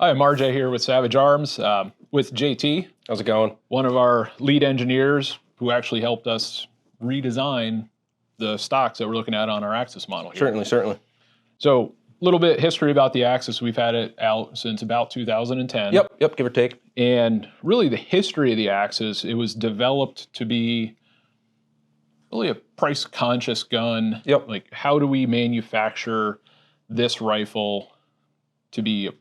Hi, I'm RJ here with Savage Arms, with JT. How's it going? One of our lead engineers who actually helped us redesign the stocks that we're looking at on our Axis model here. Certainly. So, a little bit history about the Axis. We've had it out since about 2010. Yep, give or take. And really the history of the Axis, it was developed to be really a price-conscious gun. Yep. Like, how do we manufacture this rifle to be a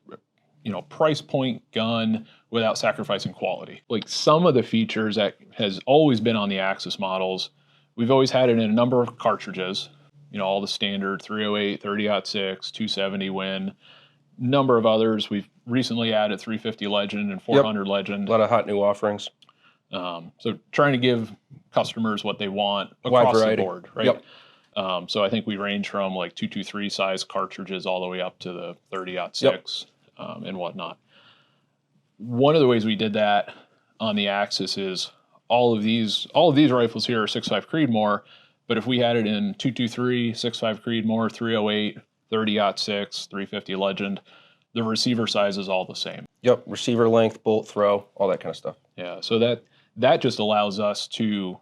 price point gun without sacrificing quality? Like, some of the features that has always been on the Axis models, we've always had it in a number of cartridges, all the standard 308, 30-06, 270 Win, number of others. We've recently added 350 Legend and 400 Legend. A lot of hot new offerings. So trying to give customers what they want across the board, right? Yep. So I think we range from like 223 size cartridges all the way up to the 30-06 and whatnot. One of the ways we did that on the Axis is all of these rifles here are 6.5 Creedmoor, but if we had it in 223, 6.5 Creedmoor, 308, 30-06, 350 Legend, the receiver size is all the same. Yep, receiver length, bolt throw, all that kind of stuff. Yeah, so that just allows us to,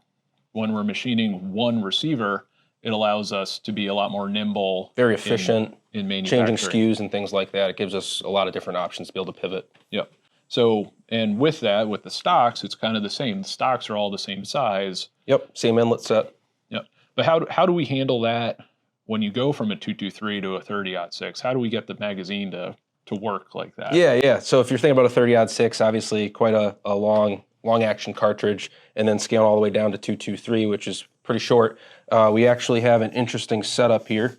when we're machining one receiver, it allows us to be a lot more nimble. Very efficient in manufacturing. Changing SKUs and things like that. It gives us a lot of different options to be able to pivot. Yep. So, and with that, with the stocks, it's kind of the same. The stocks are all the same size. Yep, same inlet set. Yep. But how do we handle that when you go from a 223 to a 30-06? How do we get the magazine to work like that? Yeah. So if you're thinking about a 30-06, obviously quite a long action cartridge, and then scale all the way down to 223, which is pretty short. We actually have an interesting setup here.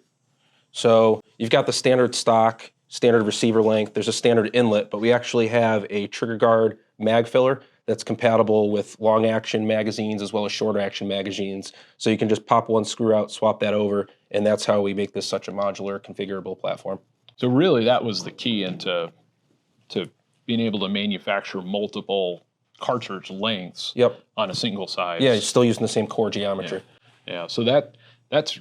So you've got the standard stock, standard receiver length, there's a standard inlet, but we actually have a trigger guard mag filler that's compatible with long action magazines as well as shorter action magazines. So you can just pop one screw out, swap that over, and that's how we make this such a modular, configurable platform. So really that was the key into being able to manufacture multiple cartridge lengths on a single size. Yeah, you're still using the same core geometry. Yeah. So that's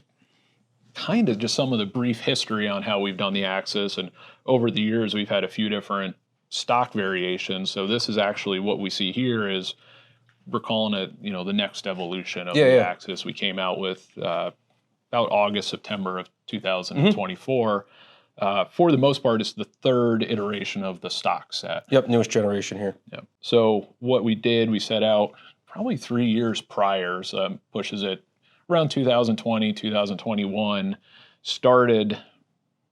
kind of just some of the brief history on how we've done the Axis, and over the years we've had a few different stock variations. So this is actually what we see here is we're calling it the next evolution of the Axis. We came out with about August, September of 2024. For the most part, it's the third iteration of the stock set. Yep, newest generation here. Yep. So what we did, we set out probably 3 years prior, so pushes it around 2020, 2021, started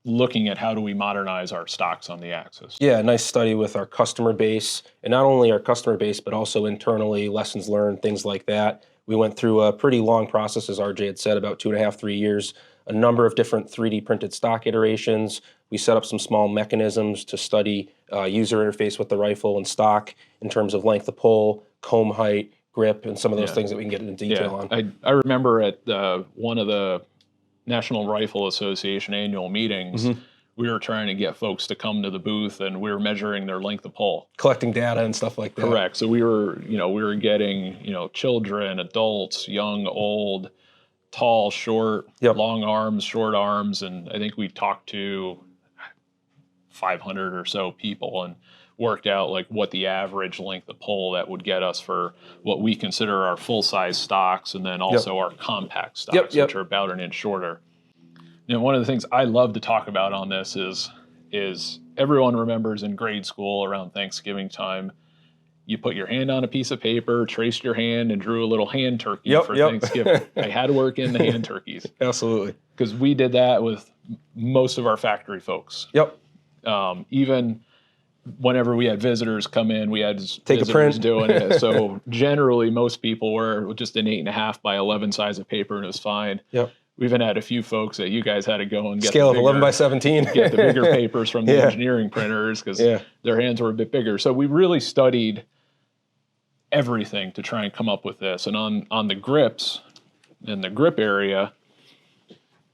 looking at how do we modernize our stocks on the Axis. Yeah, a nice study with our customer base, and not only our customer base, but also internally, lessons learned, things like that. We went through a pretty long process, as RJ had said, about 2.5, 3 years, a number of different 3D printed stock iterations. We set up some small mechanisms to study user interface with the rifle and stock in terms of length of pull, comb height, grip, and some of those things that we can get into detail on. I remember at one of the National Rifle Association annual meetings, we were trying to get folks to come to the booth, and we were measuring their length of pull, collecting data and stuff like that. Correct. So we were getting children, adults, young, old, tall, short, long arms, short arms, and I think we talked to 500 or so people and worked out like what the average length of pull that would get us for what we consider our full-size stocks, and then also our compact stocks, which are about an inch shorter. One of the things I love to talk about on this is everyone remembers in grade school around Thanksgiving time, you put your hand on a piece of paper, traced your hand, and drew a little hand turkey for Thanksgiving. I had to work in the hand turkeys. Absolutely. Because we did that with most of our factory folks. Yep. Even whenever we had visitors come in, we had Take a print doing it. So generally, most people were just an 8.5 by 11 size of paper, and it was fine. Yep. We even had a few folks that you guys had to go and get scale of 11 by 17. Get the bigger papers from the engineering printers because their hands were a bit bigger. So we really studied everything to try and come up with this. And on the grips, in the grip area,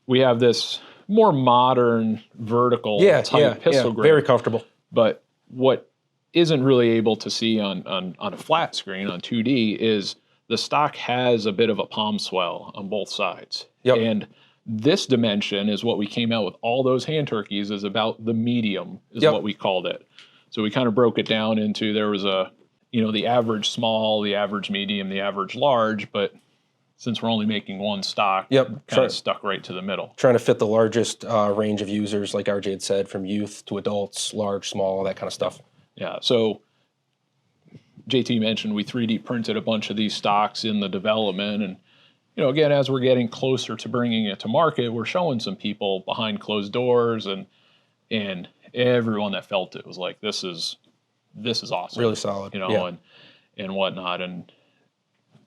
we have this more modern vertical type pistol grip. Very comfortable. But what isn't really able to see on a flat screen on 2D is the stock has a bit of a palm swell on both sides. And this dimension is what we came out with all those hand turkeys is about the medium is what we called it. So we kind of broke it down into, there was a, the average small, the average medium, the average large, but since we're only making one stock, kind of stuck right to the middle. Trying to fit the largest range of users, like RJ had said, from youth to adults, large, small, that kind of stuff. Yeah. So JT mentioned we 3D printed a bunch of these stocks in the development. And, again, as we're getting closer to bringing it to market, we're showing some people behind closed doors, and everyone that felt it was like, this is awesome. Really solid. And whatnot. And,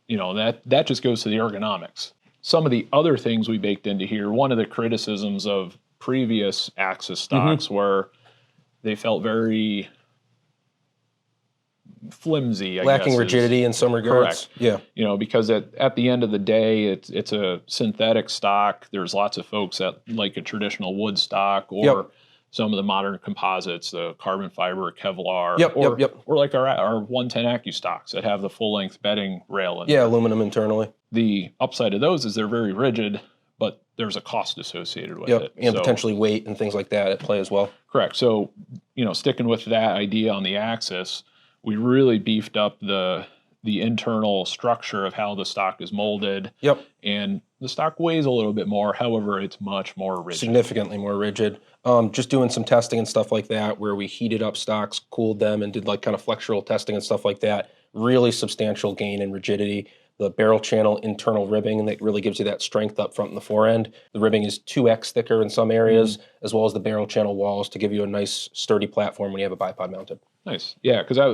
that just goes to the ergonomics. Some of the other things we baked into here, one of the criticisms of previous Axis stocks were they felt very flimsy, lacking rigidity in some regards. Correct. Yeah. Because at the end of the day, it's a synthetic stock. There's lots of folks that like a traditional wood stock, or some of the modern composites, the carbon fiber, Kevlar, or like our 110 Accu stocks that have the full length bedding rail in there. Aluminum internally. The upside of those is they're very rigid, but there's a cost associated with it. And potentially weight and things like that at play as well. Correct. So, sticking with that idea on the Axis, we really beefed up the internal structure of how the stock is molded. And the stock weighs a little bit more. However, it's much more rigid. Significantly more rigid. Just doing some testing and stuff like that, where we heated up stocks, cooled them, and did like kind of flexural testing and stuff like that. Really substantial gain in rigidity. The barrel channel internal ribbing, and that really gives you that strength up front in the forend. The ribbing is 2x thicker in some areas, as well as the barrel channel walls to give you a nice sturdy platform when you have a bipod mounted. Nice. Yeah, because that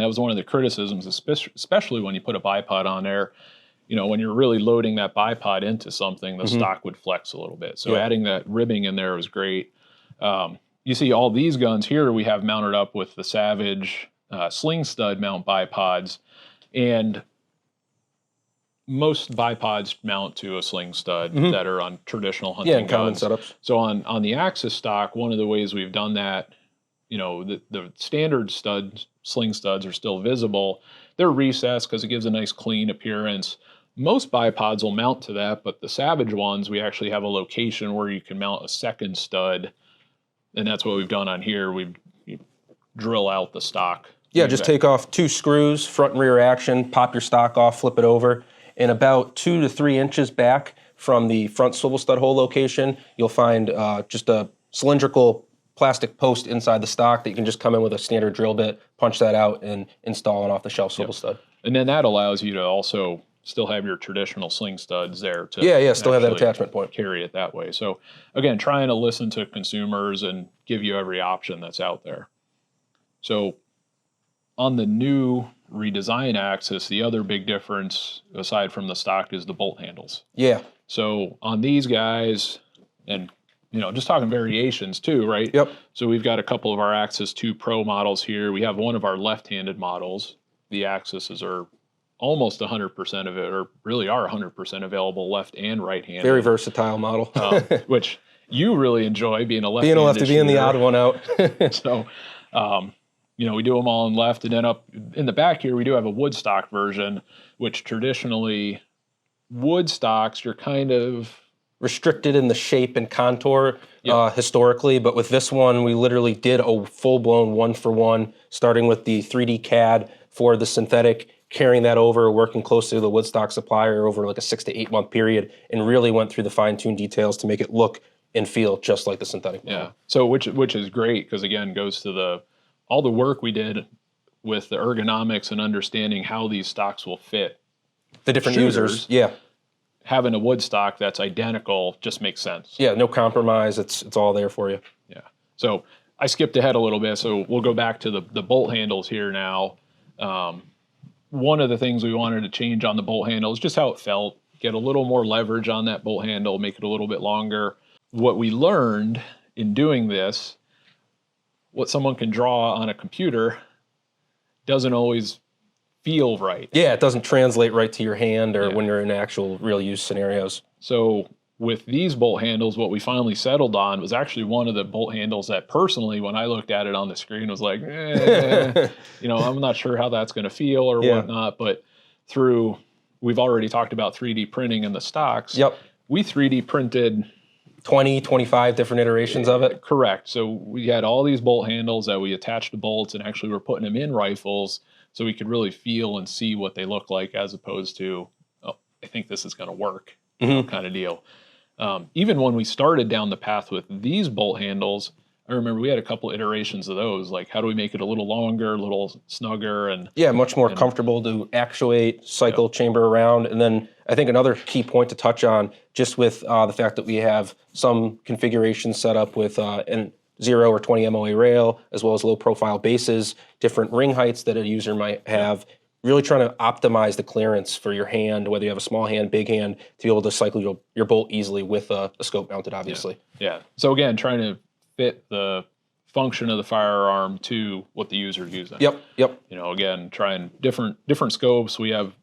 was one of the criticisms, especially when you put a bipod on there. When you're really loading that bipod into something, the stock would flex a little bit. So adding that ribbing in there was great. You see all these guns here we have mounted up with the Savage sling stud mount bipods, and most bipods mount to a sling stud that are on traditional hunting guns. Common setups. So on the Axis stock, one of the ways we've done that, the standard sling studs are still visible. They're recessed because it gives a nice clean appearance. Most bipods will mount to that, but the Savage ones, we actually have a location where you can mount a second stud, and that's what we've done on here. We drill out the stock. Just take off 2 screws, front and rear action, pop your stock off, flip it over, and about 2 to 3 inches back from the front swivel stud hole location, you'll find just a cylindrical plastic post inside the stock that you can just come in with a standard drill bit, punch that out, and install an off-the-shelf swivel stud. And then that allows you to also still have your traditional sling studs there to still have that attachment point. Carry it that way. So again, trying to listen to consumers and give you every option that's out there. So on the new redesign Axis, the other big difference aside from the stock is the bolt handles. So on these guys, and just talking variations too, right? So we've got a couple of our Axis 2 Pro models here. We have one of our left-handed models. The Axis are almost 100% of it, or really are 100% available left and right-handed. Very versatile model. Which you really enjoy, being a left-handed Being a lefty, being the odd one out. So, we do them all in left, and then up in the back here, we do have a wood stock version, which traditionally wood stocks, you're kind of restricted in the shape and contour historically, but with this one, we literally did a full-blown one-for-one, starting with the 3D CAD for the synthetic, carrying that over, working closely with the wood stock supplier over like a 6 to 8 month period, and really went through the fine-tuned details to make it look and feel just like the synthetic model. So which is great, because again, goes to all the work we did with the ergonomics and understanding how these stocks will fit the different users. Having a wood stock that's identical just makes sense. No compromise. It's all there for you. So I skipped ahead a little bit, so we'll go back to the bolt handles here now. One of the things we wanted to change on the bolt handle is just how it felt. Get a little more leverage on that bolt handle, make it a little bit longer. What we learned in doing this, what someone can draw on a computer doesn't always feel right. It doesn't translate right to your hand or when you're in actual real use scenarios. So with these bolt handles, what we finally settled on was actually one of the bolt handles that personally, when I looked at it on the screen, was like, I'm not sure how that's going to feel or whatnot. But we've already talked about 3D printing in the stocks. We 3D printed 20, 25 different iterations of it? Correct. So we had all these bolt handles that we attached to bolts, and actually we're putting them in rifles so we could really feel and see what they look like, as opposed to, oh, I think this is going to work, kind of deal. Even when we started down the path with these bolt handles, I remember we had a couple iterations of those. Like, how do we make it a little longer, a little snugger, and Yeah, much more comfortable to actuate, cycle, chamber around. And then I think another key point to touch on, just with the fact that we have some configurations set up with an 0 or 20 MOA rail, as well as low profile bases, different ring heights that a user might have. Really trying to optimize the clearance for your hand, whether you have a small hand, big hand, to be able to cycle your bolt easily with a scope mounted, obviously. Yeah. So again, trying to fit the function of the firearm to what the user is using. Yep. Again, trying different scopes. We have,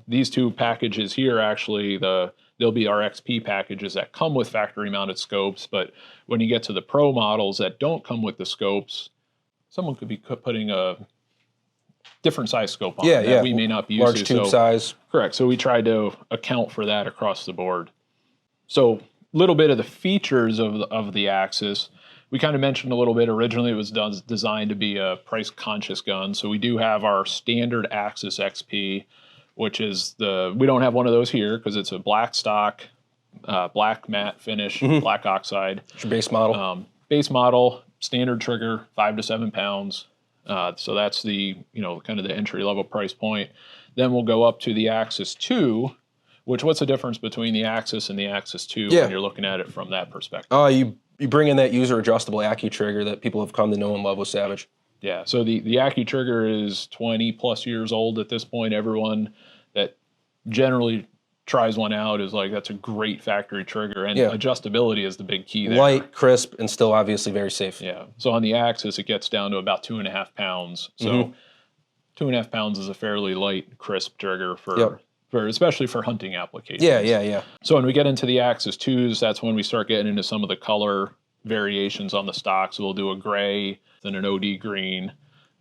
these two packages here, actually, they'll be our XP packages that come with factory mounted scopes, but when you get to the pro models that don't come with the scopes, someone could be putting a different size scope on that we may not be used large to. Large tube size. Correct. So we tried to account for that across the board. So a little bit of the features of the Axis. We kind of mentioned a little bit. Originally, it was designed to be a price-conscious gun. So we do have our standard Axis XP, which is we don't have one of those here because it's a black stock, black matte finish, black oxide. It's your base model. Base model, standard trigger, 5 to 7 pounds. So that's the, kind of the entry-level price point. Then we'll go up to the Axis 2, what's the difference between the Axis and the Axis 2 when you're looking at it from that perspective? You bring in that user-adjustable Accu trigger that people have come to know and love with Savage. Yeah, so the Accu trigger is 20-plus years old at this point. Everyone that generally tries one out is like, that's a great factory trigger, and adjustability is the big key there. Light, crisp, and still obviously very safe. Yeah, so on the Axis, it gets down to about 2.5 pounds. So 2.5 pounds is a fairly light, crisp trigger for especially for hunting applications. Yeah. So when we get into the Axis 2s, that's when we start getting into some of the color variations on the stock. So we'll do a gray, then an OD green.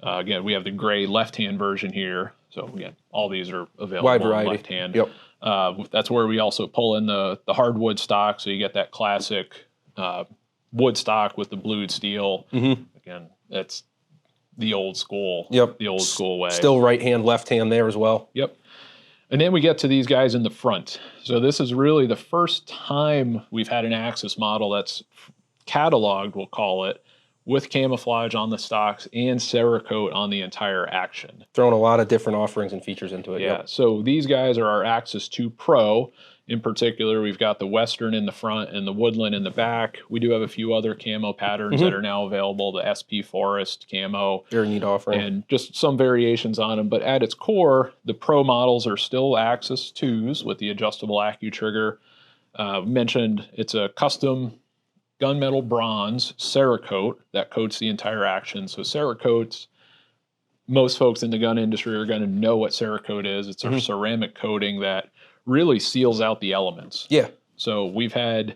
Again, we have the gray left-hand version here. So again, all these are available wide variety. on left-hand. That's where we also pull in the hardwood stock, so you get that classic wood stock with the blued steel. Again, that's the old school. The old school way. Still right hand, left hand there as well. And then we get to these guys in the front. So this is really the first time we've had an Axis model that's cataloged, we'll call it, with camouflage on the stocks and cerakote on the entire action. Throwing a lot of different offerings and features into it. Yeah, so these guys are our Axis 2 Pro. In particular, we've got the Western in the front and the Woodland in the back. We do have a few other camo patterns that are now available, the SP Forest camo. Very neat offering. And just some variations on them. But at its core, the Pro models are still Axis 2s with the adjustable Accu trigger. Mentioned it's a custom gunmetal bronze cerakote that coats the entire action. So cerakotes, most folks in the gun industry are going to know what cerakote is. It's a ceramic coating that really seals out the elements. So we've had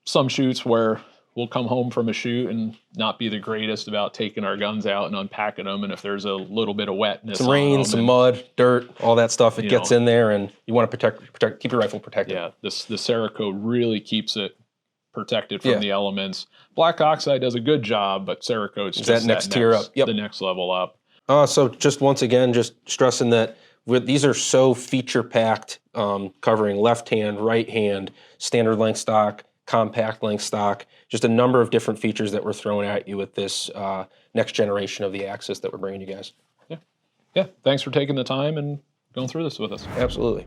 some shoots where we'll come home from a shoot and not be the greatest about taking our guns out and unpacking them. And if there's a little bit of wetness, some rain, some mud, dirt, all that stuff, it gets in there, and you want to protect, keep your rifle protected. Yeah, the Cerakote really keeps it protected from the elements. Black oxide does a good job, but Cerakote's just that next tier up, the next level up. So just once again, just stressing that these are so feature packed, covering left hand, right hand, standard length stock, compact length stock, just a number of different features that we're throwing at you with this next generation of the Axis that we're bringing you guys. Yeah. Thanks for taking the time and going through this with us. Absolutely.